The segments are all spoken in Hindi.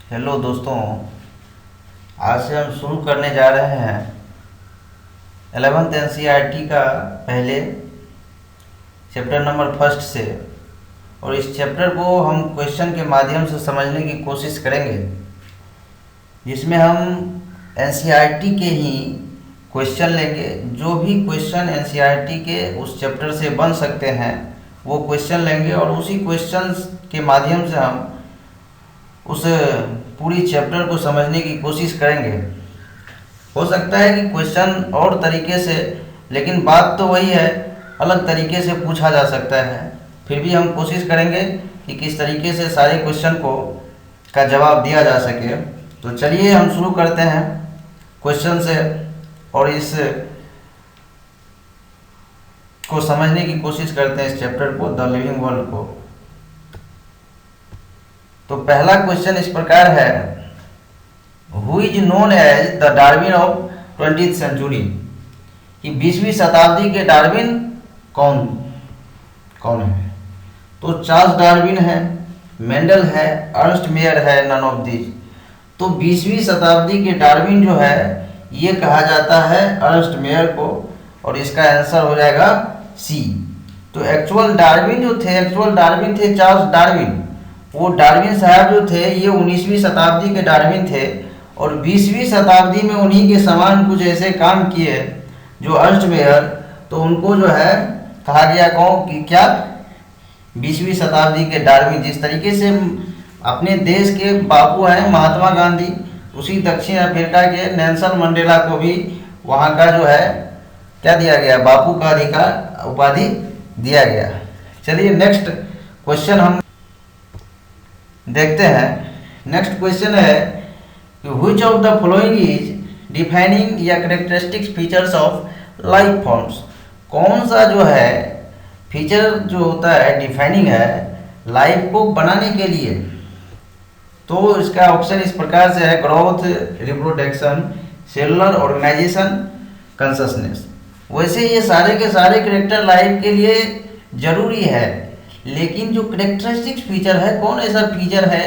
हेलो दोस्तों, आज से हम शुरू करने जा रहे हैं 11th एनसीईआरटी का पहले चैप्टर नंबर फर्स्ट से। और इस चैप्टर को हम क्वेश्चन के माध्यम से समझने की कोशिश करेंगे, जिसमें हम एनसीईआरटी के ही क्वेश्चन लेंगे। जो भी क्वेश्चन एनसीईआरटी के उस चैप्टर से बन सकते हैं वो क्वेश्चन लेंगे और उसी क्वेश्चन के माध्यम से हम उस पूरी चैप्टर को समझने की कोशिश करेंगे। हो सकता है कि क्वेश्चन और तरीके से, लेकिन बात तो वही है, अलग तरीके से पूछा जा सकता है। फिर भी हम कोशिश करेंगे कि किस तरीके से सारे क्वेश्चन का जवाब दिया जा सके। तो चलिए हम शुरू करते हैं क्वेश्चन से और इस को समझने की कोशिश करते हैं, इस चैप्टर को, द लिविंग वर्ल्ड को। तो पहला क्वेश्चन इस प्रकार है, who is known as the Darwin of 20th century, कि 20वीं शताब्दी के डार्विन कौन है। तो चार्ल्स डार्विन है, मेंडल है, अर्नस्ट मेयर है, नन ऑफ दिस। तो 20वीं शताब्दी के डार्विन जो है ये कहा जाता है अर्नस्ट मेयर को, और इसका आंसर हो जाएगा सी। तो एक्चुअल डार्विन थे चार्ल्स डार्विन। वो डार्विन साहब जो थे ये 19वीं शताब्दी के डार्विन थे, और 20वीं शताब्दी में उन्हीं के समान कुछ ऐसे काम किए जो अर्नस्ट मेयर। तो उनको जो है कहा गया कि क्या 20वीं शताब्दी के डार्विन। जिस तरीके से अपने देश के बापू हैं महात्मा गांधी, उसी दक्षिण अफ्रीका के नेल्सन मंडेला को भी वहाँ का जो है क्या दिया गया, बापू का अधिकार उपाधि दिया गया। चलिए नेक्स्ट क्वेश्चन हम देखते हैं। नेक्स्ट क्वेश्चन है कि which of the following is defining या characteristics features of life forms. कौन सा जो है फीचर जो होता है डिफाइनिंग है लाइफ को बनाने के लिए। तो इसका ऑप्शन इस प्रकार से है, growth, reproduction, cellular organisation, consistence. वैसे ये सारे के सारे कैरेक्टर लाइफ के लिए जरूरी है, लेकिन जो कैरेक्टरिस्टिक्स फीचर है, कौन ऐसा फीचर है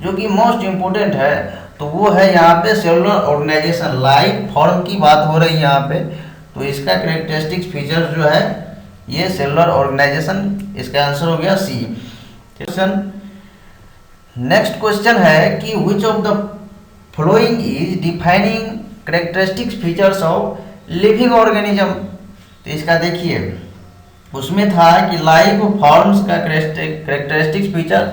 जो कि मोस्ट इम्पोर्टेंट है, तो वो है यहाँ पे सेलुलर ऑर्गेनाइजेशन। लाइफ फॉर्म की बात हो रही है यहाँ पे, तो इसका कैरेक्टरिस्टिक्स फीचर जो है ये सेलुलर ऑर्गेनाइजेशन। इसका आंसर हो गया सी। नेक्स्ट क्वेश्चन है कि which of the following is defining characteristics features of living organism. तो इसका देखिए, उसमें था कि लाइफ फॉर्म्स का कैरेक्टरिस्टिक्स फीचर,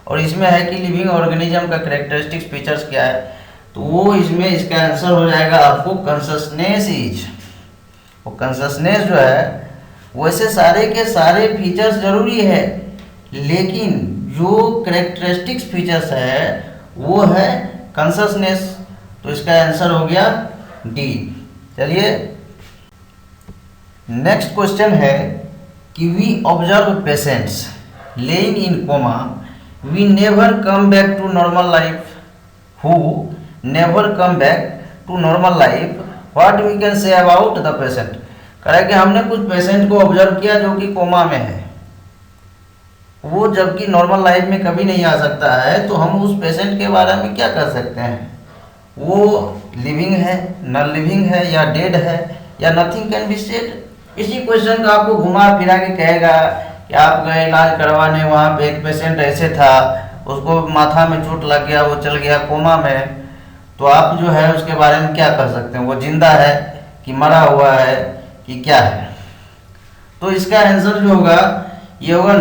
और इसमें है कि लिविंग ऑर्गेनिज्म का कैरेक्टरिस्टिक्स फीचर्स क्या है। तो वो इसमें इसका आंसर हो जाएगा आपको कंसिस्टेंस इज। वो कंसिस्टेंस जो है वैसे सारे के सारे फीचर्स जरूरी है, लेकिन जो कैरेक्टरिस्टिक्स फीचर्स है वो है कंसिस्टेंस। तो इसका आंसर हो गया डी। चलिए नेक्स्ट क्वेश्चन है कि we observe patients laying in coma, we never come back to normal life, who never come back to normal life, what we can say about the patient. कह रहा है कि हमने कुछ पेशेंट को ऑब्जर्व किया जो कि कोमा में है, वो जबकि नॉर्मल लाइफ में कभी नहीं आ सकता है। तो हम उस पेशेंट के बारे में क्या कर सकते हैं, वो लिविंग है, नॉन लिविंग है, या डेड है, या नथिंग कैन बी सेड। इसी क्वेश्चन का आपको घुमा फिरा के कहेगा कि आप गए इलाज करवाने, वहाँ पे एक पेशेंट ऐसे था, उसको माथा में चोट लग गया, वो चल गया कोमा में। तो आप जो है उसके बारे में क्या कर सकते हैं, वो जिंदा है कि मरा हुआ है कि क्या है। तो इसका आंसर जो होगा ये होगा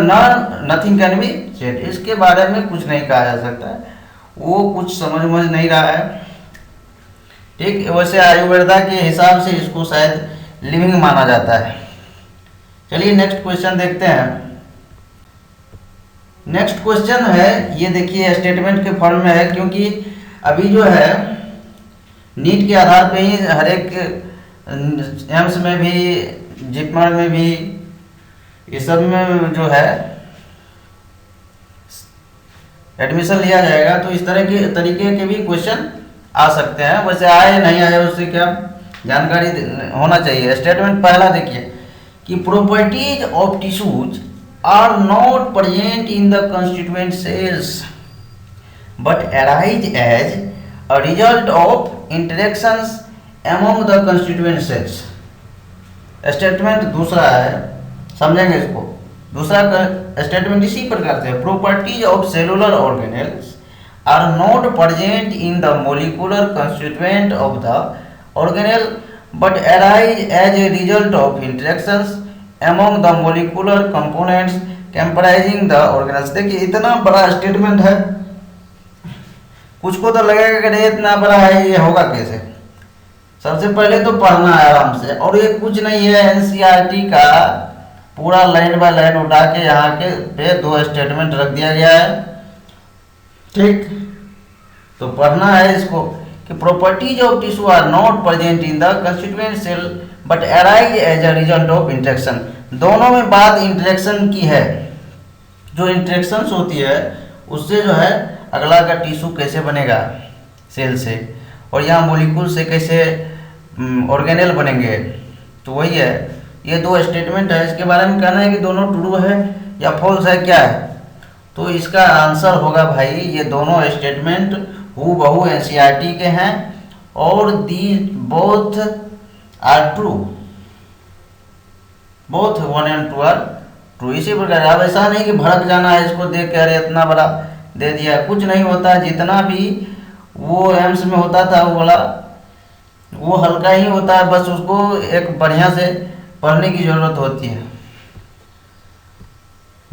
नथिंग कैन बी सेड। इसके बारे में कुछ नहीं कहा जा सकता है, वो कुछ समझ नहीं रहा है। ठीक, वैसे आयुर्वेदा के हिसाब से इसको शायद लिविंग माना जाता है। चलिए नेक्स्ट क्वेश्चन देखते हैं। नेक्स्ट क्वेश्चन है, ये देखिए स्टेटमेंट के फॉर्म में है, क्योंकि अभी जो है नीट के आधार पे ही हर एक एम्स में भी, जिपमर में भी, ये सब में जो है एडमिशन लिया जाएगा। तो इस तरह के तरीके के भी क्वेश्चन आ सकते हैं। वैसे आए नहीं आए उससे क्या जानकारी होना चाहिए। स्टेटमेंट पहला देखिए कि properties of tissues are not present in the constituent cells, but arise as a result of interactions among the constituent cells। Statement दूसरा है, समझेंगे इसको। दूसरा स्टेटमेंट इसी प्रकार से, properties of cellular organelles are not present in the molecular constituent of the organelle but arise as a result of interactions among the molecular components comprising the organelles। देखिए इतना बड़ा स्टेटमेंट है, कुछ को तो लगेगा कि इतना बड़ा है, ये होगा कैसे। सबसे पहले तो पढ़ना है आराम से, और ये कुछ नहीं है, एनसीईआरटी का पूरा लाइन बाय लाइन उठा के यहाँ के पे 2 स्टेटमेंट रख दिया गया है, ठीक। तो पढ़ना है इसको कि properties of tissue are not present in the constituent cell but arise as a result of interaction. दोनों में बात इंटरेक्शन की है, जो इंटरेक्शंस होती है उससे जो है अगला का टिश्यू कैसे बनेगा सेल से, और यहाँ मोलिक्यूल से कैसे ऑर्गेनेल बनेंगे। तो वही है, ये 2 स्टेटमेंट है, इसके बारे में कहना है कि दोनों ट्रू है या फॉल्स है, क्या है। तो इसका आंसर होगा भाई, ये दोनों स्टेटमेंट हूबहू एनसीईआरटी के हैं और the both are true, both 1 and 2 are true. इसी प्रकार अब ऐसा नहीं कि भड़क जाना है इसको देख के, अरे इतना बड़ा दे दिया, कुछ नहीं होता। जितना भी वो एम्स में होता था वो वाला, वो हल्का ही होता है, बस उसको एक बढ़िया से पढ़ने की जरूरत होती है।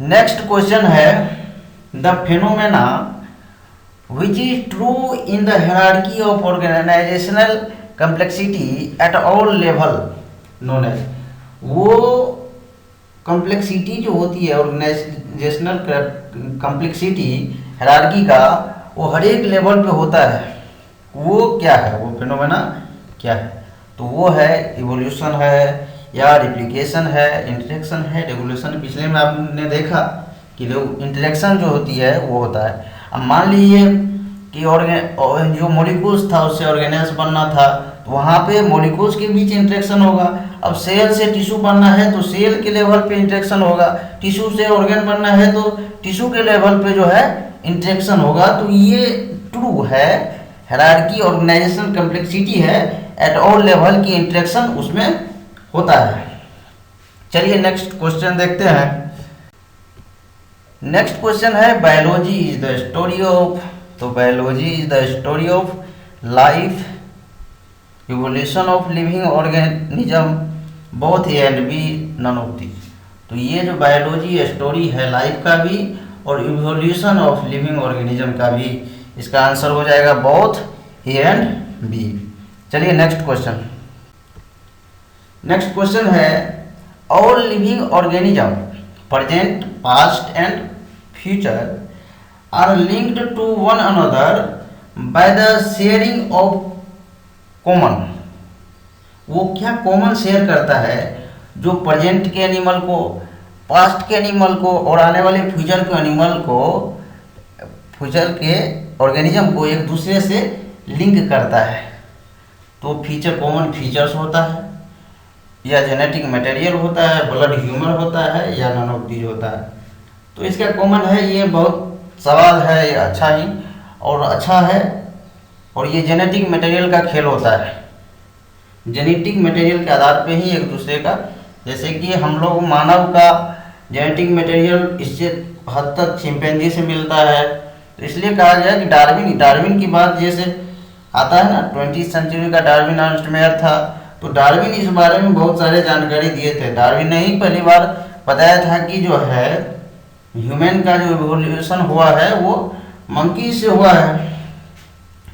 नेक्स्ट क्वेश्चन है, the phenomena which is true in the hierarchy of organisational complexity at all level known as. वो कम्प्लेक्सिटी जो होती है ऑर्गेनाइजेशनल कम्प्लेक्सिटी हायरार्की का, वो हर एक लेवल पे होता है। वो क्या है, वो फिनोमेना क्या है? तो वो है इवोल्यूशन है या रिप्लिकेशन है, इंटरेक्शन है, रेगुलेशन। पिछले में आपने देखा कि इंटरेक्शन जो होती है वो होता है। अब मान लीजिए कि जो मॉलिक्यूल्स था उससे ऑर्गेनेल्स बनना था, तो वहाँ पे मॉलिक्यूल्स के बीच इंटरेक्शन होगा। अब सेल से टिश्यू बनना है तो सेल के लेवल पे इंटरेक्शन होगा, टिश्यू से ऑर्गेन बनना है तो टिश्यू के लेवल पे जो है इंटरेक्शन होगा। तो ये ट्रू है, हायरार्की ऑर्गेनाइजेशन कम्प्लेक्सिटी है, एट ऑल लेवल की इंटरेक्शन उसमें होता है। चलिए नेक्स्ट क्वेश्चन देखते हैं। नेक्स्ट क्वेश्चन है, biology is the story of. तो biology is the story of life, evolution of living organism, both A and B, none of these. तो ये जो बायोलॉजी स्टोरी है लाइफ का भी और इवोल्यूशन ऑफ लिविंग ऑर्गेनिज्म का भी, इसका आंसर हो जाएगा बोथ ए एंड बी। चलिए नेक्स्ट क्वेश्चन। नेक्स्ट क्वेश्चन है, all living organism present, past and future are linked to one another by the sharing of common. वो क्या कॉमन शेयर करता है जो प्रेजेंट के एनिमल को, पास्ट के एनिमल को और आने वाले फ्यूचर के एनिमल को, फ्यूचर के ऑर्गेनिज्म को एक दूसरे से लिंक करता है। तो फीचर, कॉमन फीचर्स होता है, या जेनेटिक मटेरियल होता है, ब्लड ह्यूमर होता है, या नन ऑफ दीज होता है। तो इसका कॉमन है, ये बहुत सवाल है, ये अच्छा ही और अच्छा है। और ये जेनेटिक मटेरियल का खेल होता है, जेनेटिक मटेरियल के आधार पे ही एक दूसरे का, जैसे कि हम लोग मानव का जेनेटिक मटेरियल इससे हद तक चिंपैंजी से मिलता है। तो इसलिए कहा गया कि डार्विन की बात जैसे आता है ना, 20वीं सेंचुरी का डार्विन अर्नेस्ट मेयर था, तो डार्विन इस बारे में बहुत सारे जानकारी दिए थे। डार्विन ने ही पहली बार बताया था कि जो है ह्यूमन का जो इवोल्यूशन हुआ है वो मंकी से हुआ है।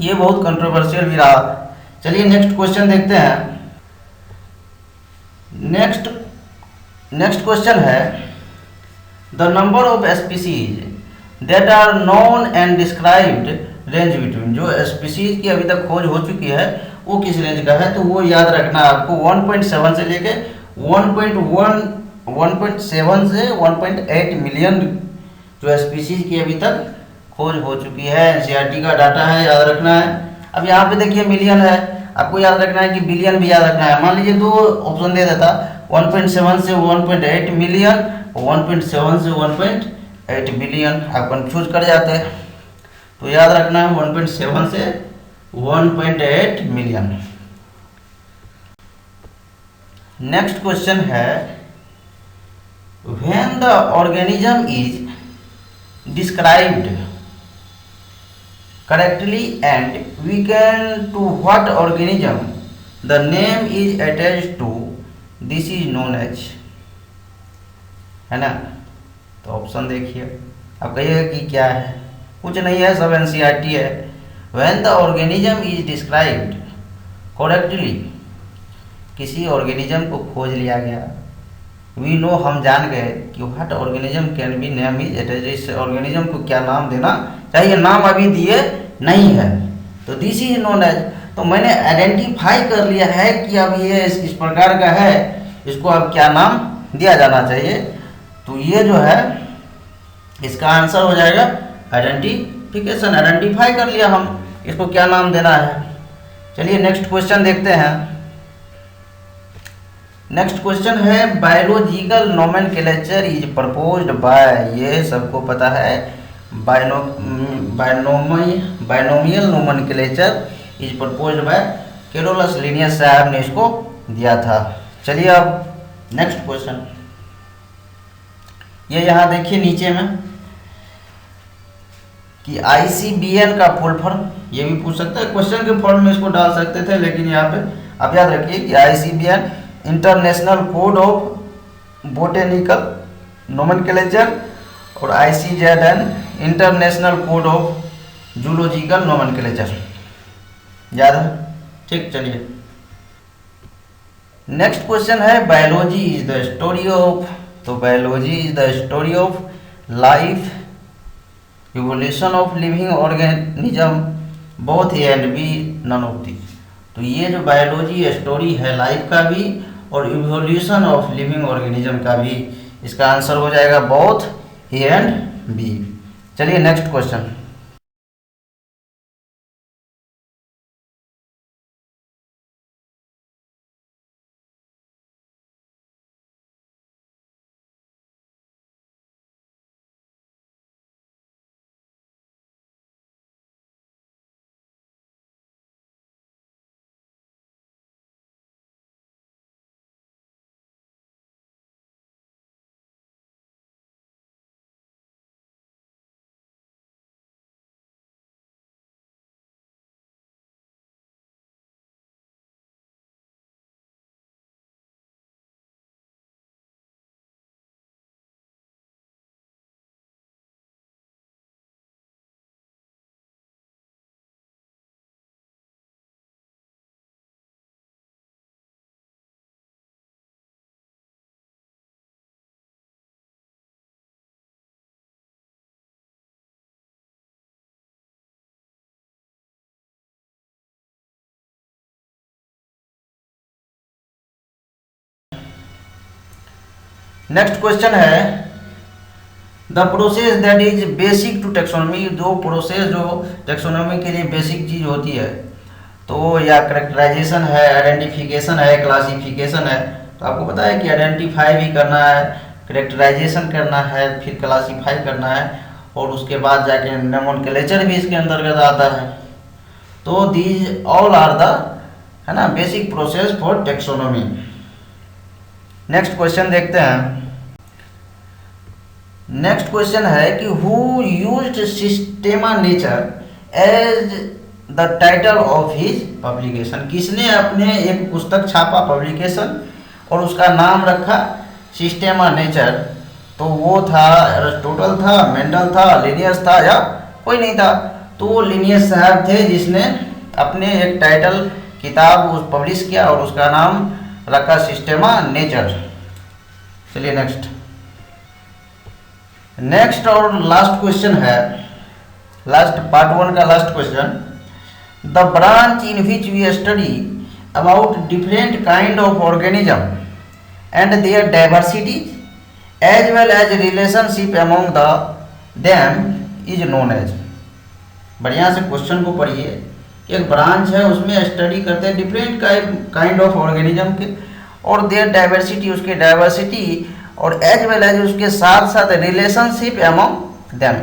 ये बहुत कंट्रोवर्शियल भी रहा। चलिए नेक्स्ट क्वेश्चन देखते हैं। नेक्स्ट क्वेश्चन है, the number of species that are known and described range between. जो स्पीसीज की अभी तक खोज हो चुकी है वो किस रेंज का है, तो वो याद रखना आपको 1.7 से लेके 1.7 से 1.8 मिलियन जो स्पीसीज की अभी तक खोज हो चुकी है। एनसीईआरटी का डाटा है, याद रखना है। अब यहाँ पे देखिए मिलियन है, आपको याद रखना है कि बिलियन भी याद रखना है। मान लीजिए 2 ऑप्शन दे देता, 1.7 से 1.8 मिलियन, 1.7 से 1.8 बिलियन, आप कंफ्यूज कर जाते हैं। तो तो याद रखना है 1.7 से 1.8 मिलियन। नेक्स्ट क्वेश्चन है when the organism is described correctly and we can to what organism the name is attached to this is known as, है ना। तो ऑप्शन देखिए, अब कहिएगा कि क्या है, कुछ नहीं है, सब एनसीईआरटी है। When the organism is described correctly, किसी ऑर्गेनिज्म को खोज लिया गया, वी नो हम जान गए कि what organism can be name is attached, इस ऑर्गेनिज्म को क्या नाम देना चाहिए, नाम अभी दिए नहीं है, तो दिस इज नोन एज। तो मैंने आइडेंटिफाई कर लिया है कि अब ये इस प्रकार का है, इसको अब क्या नाम दिया जाना चाहिए। तो ये जो है इसका आंसर हो जाएगा आइडेंटिफिकेशन, आइडेंटिफाई कर लिया हम, इसको क्या नाम देना है। चलिए नेक्स्ट क्वेश्चन देखते हैं। नेक्स्ट क्वेश्चन है biological nomenclature is proposed by, ये सबको पता है, binomial nomenclature is proposed by Carolus Linnaeus साहब ने इसको दिया था। चलिए अब नेक्स्ट क्वेश्चन, ये यहाँ देखिए नीचे में कि ICBN का फुल फॉर्म, ये भी पूछ सकता है, क्वेश्चन के फॉर्म में इसको डाल सकते थे, लेकिन यहाँ पे आप याद रखिए कि ICBN international code of botanical nomenclature और ICZN international code of zoological nomenclature, याद है, ठीक। चलिए नेक्स्ट क्वेश्चन है biology is the story of, तो biology is the story of life, evolution of living organism both A and B, none of the. तो ये जो बायोलॉजी स्टोरी है लाइफ का भी और इवोल्यूशन ऑफ लिविंग ऑर्गेनिज्म का भी, इसका आंसर हो जाएगा बोथ ए एंड बी। चलिए नेक्स्ट क्वेश्चन, नेक्स्ट क्वेश्चन है the process that is basic to taxonomy, जो प्रोसेस जो टेक्सोनॉमी के लिए बेसिक चीज होती है, तो या करेक्टराइजेशन है, आइडेंटिफिकेशन है, क्लासिफिकेशन है। तो आपको पता है कि आइडेंटिफाई भी करना है, करेक्टराइजेशन करना है, फिर क्लासीफाई करना है, और उसके बाद जाके नोमेनक्लेचर भी इसके अंतर्गत आता है। तो दीज ऑल आर द, है ना, basic process for taxonomy. Next question देखते हैं। नेक्स्ट क्वेश्चन है कि who used Systema Naturae as the title of his publication, किसने अपने एक पुस्तक छापा पब्लिकेशन और उसका नाम रखा सिस्टेमा नेचर। तो वो था एरिस्टोटल था, मेंडल था, लिनियस था, या कोई नहीं था। तो वो लिनियस साहब थे जिसने अपने एक टाइटल किताब पब्लिश किया और उसका नाम रखा सिस्टेमा नेचर। चलिए नेक्स्ट और लास्ट क्वेश्चन है, लास्ट पार्ट 1 का last question, the branch in which we study about different kind of organism and their diversities as well as relationship among the them is known as. बढ़िया से क्वेश्चन को पढ़िए। एक ब्रांच है, उसमें स्टडी करते हैं डिफरेंट काइंड ऑफ ऑर्गेनिज्म के और देयर डाइवर्सिटी, उसके डाइवर्सिटी, और एज वेल एज उसके साथ साथ रिलेशनशिप अमंग देम,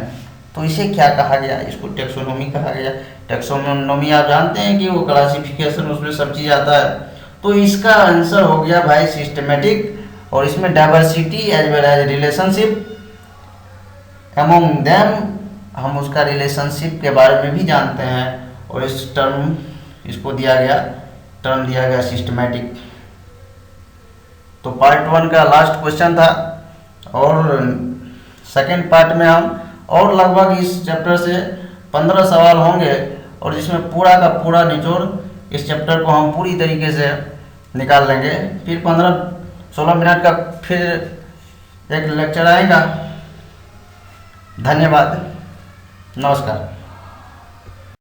तो इसे क्या कहा गया, इसको टेक्सोनोमी कहा गया। टेक्सोनोमी आप जानते हैं कि वो क्लासिफिकेशन, उसमें सब चीज़ आता है। तो इसका आंसर हो गया भाई सिस्टमेटिक, और इसमें diversity as well as relationship among them, हम उसका रिलेशनशिप के बारे में भी जानते हैं, और इस टर्म इसको दिया गया, टर्म दिया गया सिस्टमेटिक। तो पार्ट 1 का लास्ट क्वेश्चन था, और सेकेंड पार्ट में हम और लगभग इस चैप्टर से 15 सवाल होंगे, और जिसमें पूरा का पूरा निचोड़ इस चैप्टर को हम पूरी तरीके से निकाल लेंगे। फिर 15-16 मिनट का फिर एक लेक्चर आएगा। धन्यवाद, नमस्कार।